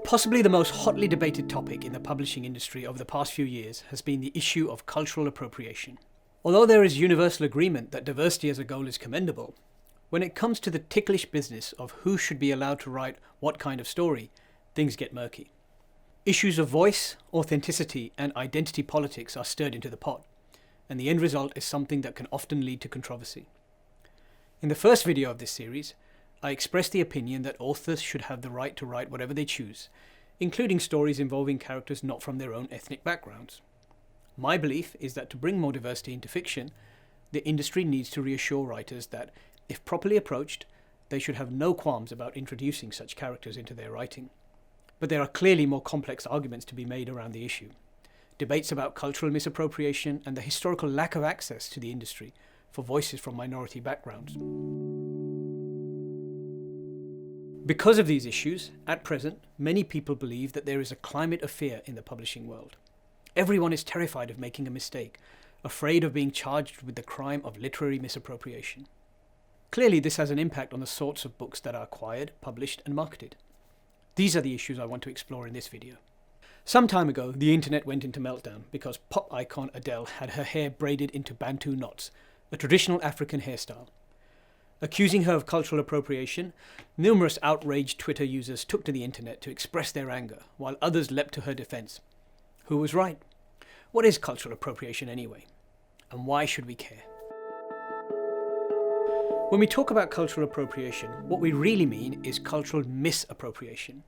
Possibly the most hotly debated topic in the publishing industry over the past few years has been the issue of cultural appropriation. Although there is universal agreement that diversity as a goal is commendable, when it comes to the ticklish business of who should be allowed to write what kind of story, things get murky. Issues of voice, authenticity, and identity politics are stirred into the pot, and the end result is something that can often lead to controversy. In the first video of this series, I expressed the opinion that authors should have the right to write whatever they choose, including stories involving characters not from their own ethnic backgrounds. My belief is that to bring more diversity into fiction, the industry needs to reassure writers that, if properly approached, they should have no qualms about introducing such characters into their writing. But there are clearly more complex arguments to be made around the issue. Debates about cultural misappropriation and the historical lack of access to the industry for voices from minority backgrounds. Because of these issues, at present, many people believe that there is a climate of fear in the publishing world. Everyone is terrified of making a mistake, afraid of being charged with the crime of literary misappropriation. Clearly, this has an impact on the sorts of books that are acquired, published, and marketed. These are the issues I want to explore in this video. Some time ago, the internet went into meltdown because pop icon Adele had her hair braided into Bantu knots, a traditional African hairstyle. Accusing her of cultural appropriation, numerous outraged Twitter users took to the internet to express their anger, while others leapt to her defense. Who was right? What is cultural appropriation anyway? And why should we care? When we talk about cultural appropriation, what we really mean is cultural misappropriation,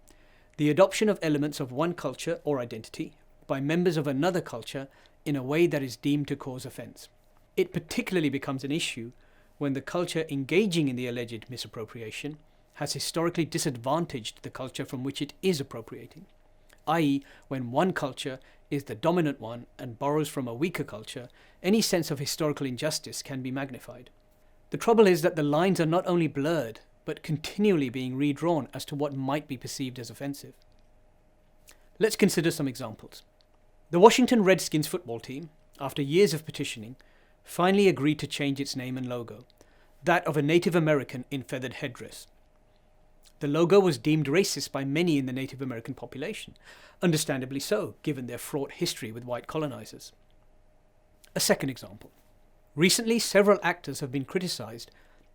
the adoption of elements of one culture or identity by members of another culture in a way that is deemed to cause offence. It particularly becomes an issue when the culture engaging in the alleged misappropriation has historically disadvantaged the culture from which it is appropriating, i.e., when one culture is the dominant one and borrows from a weaker culture, any sense of historical injustice can be magnified. The trouble is that the lines are not only blurred, but continually being redrawn as to what might be perceived as offensive. Let's consider some examples. The Washington Redskins football team, after years of petitioning, finally agreed to change its name and logo, that of a Native American in feathered headdress. The logo was deemed racist by many in the Native American population, understandably so, given their fraught history with white colonizers. A second example. Recently, several actors have been criticized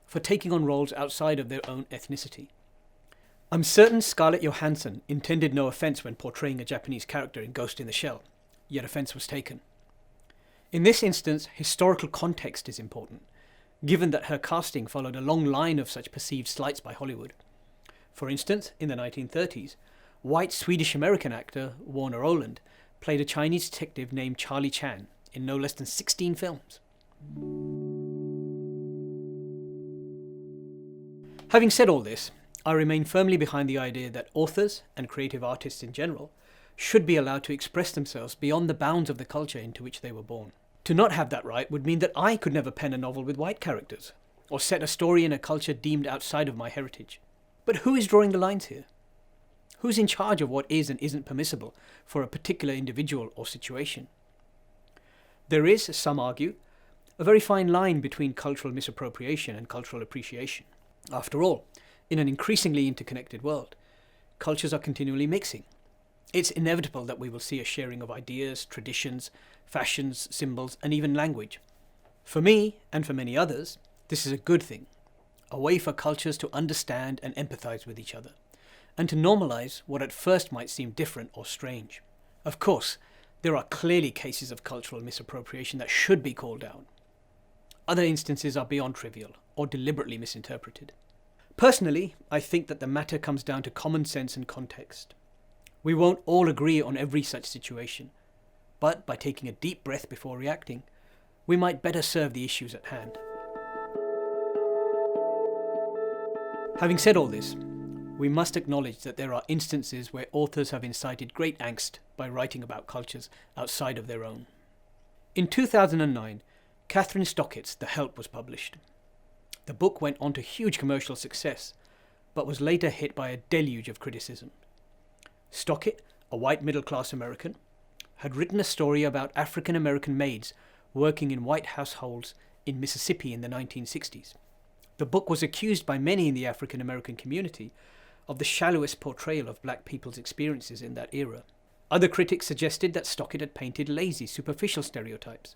for taking on roles outside of their own ethnicity. I'm certain Scarlett Johansson intended no offense when portraying a Japanese character in Ghost in the Shell, yet offense was taken. In this instance, historical context is important, given that her casting followed a long line of such perceived slights by Hollywood. For instance, in the 1930s, white Swedish-American actor Warner Oland played a Chinese detective named Charlie Chan in no less than 16 films. Having said all this, I remain firmly behind the idea that authors, and creative artists in general, should be allowed to express themselves beyond the bounds of the culture into which they were born. To not have that right would mean that I could never pen a novel with white characters, or set a story in a culture deemed outside of my heritage. But who is drawing the lines here? Who's in charge of what is and isn't permissible for a particular individual or situation? There is, some argue, a very fine line between cultural misappropriation and cultural appreciation. After all, in an increasingly interconnected world, cultures are continually mixing. It's inevitable that we will see a sharing of ideas, traditions, fashions, symbols, and even language. For me, and for many others, this is a good thing, a way for cultures to understand and empathize with each other, and to normalize what at first might seem different or strange. Of course, there are clearly cases of cultural misappropriation that should be called out. Other instances are beyond trivial or deliberately misinterpreted. Personally, I think that the matter comes down to common sense and context. We won't all agree on every such situation, but by taking a deep breath before reacting, we might better serve the issues at hand. Having said all this, we must acknowledge that there are instances where authors have incited great angst by writing about cultures outside of their own. In 2009, Catherine Stockett's The Help was published. The book went on to huge commercial success, but was later hit by a deluge of criticism. Stockett, a white middle-class American, had written a story about African-American maids working in white households in Mississippi in the 1960s. The book was accused by many in the African-American community of the shallowest portrayal of black people's experiences in that era. Other critics suggested that Stockett had painted lazy, superficial stereotypes,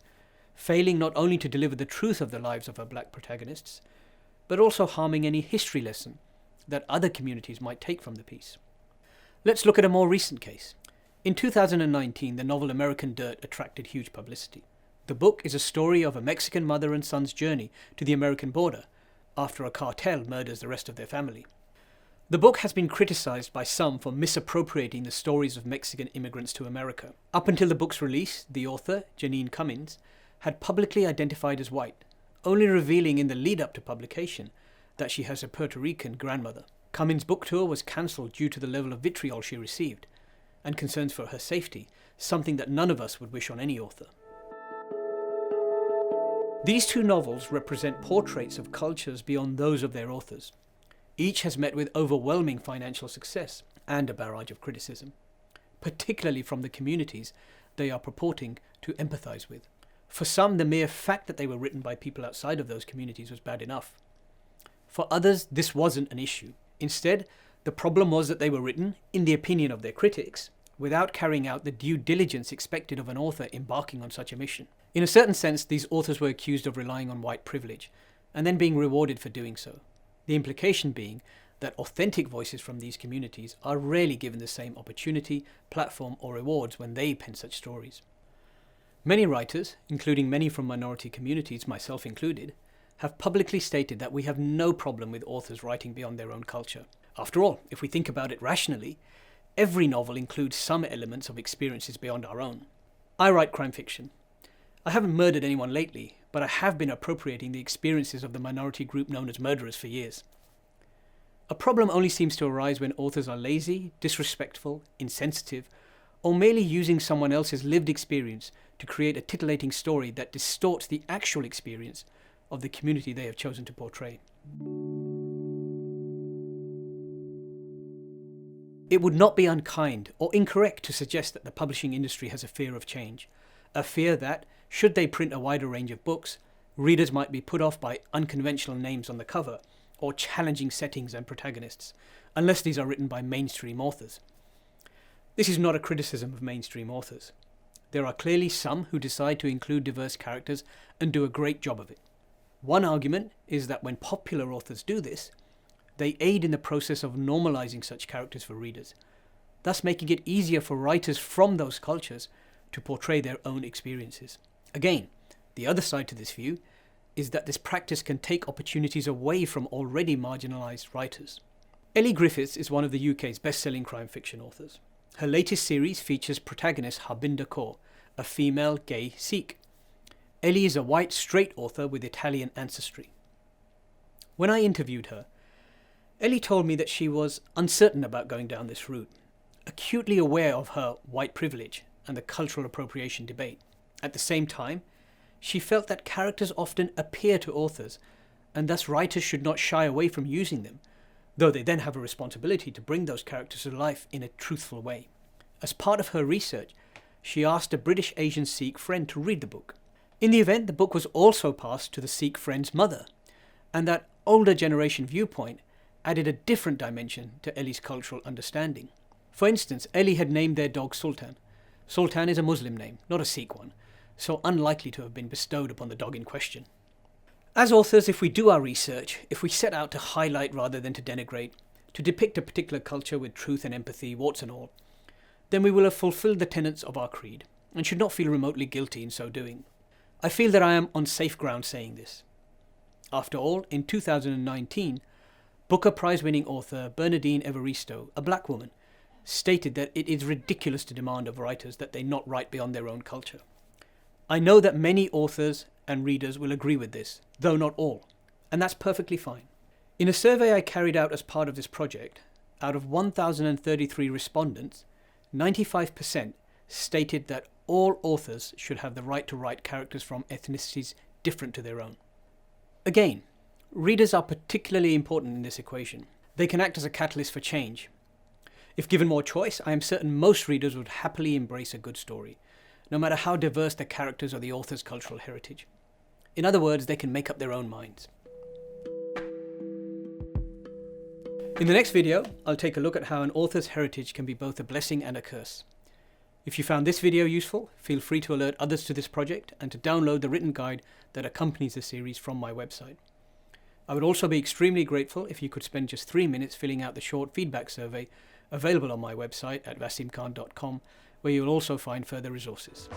failing not only to deliver the truth of the lives of her black protagonists, but also harming any history lesson that other communities might take from the piece. Let's look at a more recent case. In 2019, the novel American Dirt attracted huge publicity. The book is a story of a Mexican mother and son's journey to the American border after a cartel murders the rest of their family. The book has been criticized by some for misappropriating the stories of Mexican immigrants to America. Up until the book's release, the author, Janine Cummins, had publicly identified as white, only revealing in the lead-up to publication that she has a Puerto Rican grandmother. Cummins' book tour was cancelled due to the level of vitriol she received, and concerns for her safety, something that none of us would wish on any author. These two novels represent portraits of cultures beyond those of their authors. Each has met with overwhelming financial success and a barrage of criticism, particularly from the communities they are purporting to empathize with. For some, the mere fact that they were written by people outside of those communities was bad enough. For others, this wasn't an issue. Instead, the problem was that they were written, in the opinion of their critics, without carrying out the due diligence expected of an author embarking on such a mission. In a certain sense, these authors were accused of relying on white privilege, and then being rewarded for doing so. The implication being that authentic voices from these communities are rarely given the same opportunity, platform, or rewards when they pen such stories. Many writers, including many from minority communities, myself included, have publicly stated that we have no problem with authors writing beyond their own culture. After all, if we think about it rationally, every novel includes some elements of experiences beyond our own. I write crime fiction. I haven't murdered anyone lately, but I have been appropriating the experiences of the minority group known as murderers for years. A problem only seems to arise when authors are lazy, disrespectful, insensitive, or merely using someone else's lived experience to create a titillating story that distorts the actual experience of the community they have chosen to portray. It would not be unkind or incorrect to suggest that the publishing industry has a fear of change, a fear that, should they print a wider range of books, readers might be put off by unconventional names on the cover or challenging settings and protagonists, unless these are written by mainstream authors. This is not a criticism of mainstream authors. There are clearly some who decide to include diverse characters and do a great job of it. One argument is that when popular authors do this, they aid in the process of normalizing such characters for readers, thus making it easier for writers from those cultures to portray their own experiences. Again, the other side to this view is that this practice can take opportunities away from already marginalized writers. Ellie Griffiths is one of the UK's best-selling crime fiction authors. Her latest series features protagonist Harbinder Kaur, a female gay Sikh. Ellie is a white straight author with Italian ancestry. When I interviewed her, Ellie told me that she was uncertain about going down this route, acutely aware of her white privilege and the cultural appropriation debate. At the same time, she felt that characters often appear to authors, and thus writers should not shy away from using them, though they then have a responsibility to bring those characters to life in a truthful way. As part of her research, she asked a British Asian Sikh friend to read the book. In the event, the book was also passed to the Sikh friend's mother, and that older generation viewpoint added a different dimension to Ellie's cultural understanding. For instance, Ellie had named their dog Sultan. Sultan is a Muslim name, not a Sikh one, so unlikely to have been bestowed upon the dog in question. As authors, if we do our research, if we set out to highlight rather than to denigrate, to depict a particular culture with truth and empathy, warts and all, then we will have fulfilled the tenets of our creed, and should not feel remotely guilty in so doing. I feel that I am on safe ground saying this. After all, in 2019, Booker Prize-winning author Bernardine Evaristo, a black woman, stated that it is ridiculous to demand of writers that they not write beyond their own culture. I know that many authors and readers will agree with this, though not all, and that's perfectly fine. In a survey I carried out as part of this project, out of 1,033 respondents, 95% stated that all authors should have the right to write characters from ethnicities different to their own. Again, readers are particularly important in this equation. They can act as a catalyst for change. If given more choice, I am certain most readers would happily embrace a good story, no matter how diverse the characters or the author's cultural heritage. In other words, they can make up their own minds. In the next video, I'll take a look at how an author's heritage can be both a blessing and a curse. If you found this video useful, feel free to alert others to this project and to download the written guide that accompanies the series from my website. I would also be extremely grateful if you could spend just 3 minutes filling out the short feedback survey available on my website at wasimkhan.com, where you will also find further resources.